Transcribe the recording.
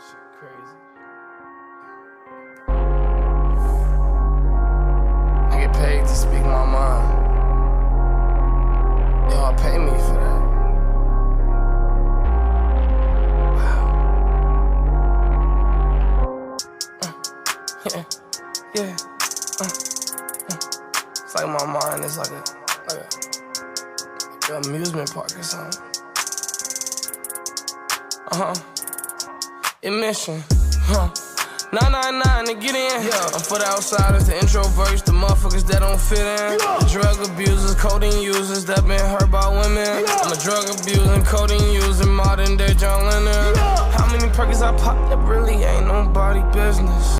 Shit crazy. I get paid to speak my mind. Y'all pay me for that. Wow. Yeah. It's like my mind is like an amusement park or something. Admission, 999 to get in. I'm for the outsiders, the introverts, the motherfuckers that don't fit in. The drug abusers, codeine users that been hurt by women. I'm a drug abusing, codeine using, modern day John Lennon. How many perkins I pop? That really ain't nobody business.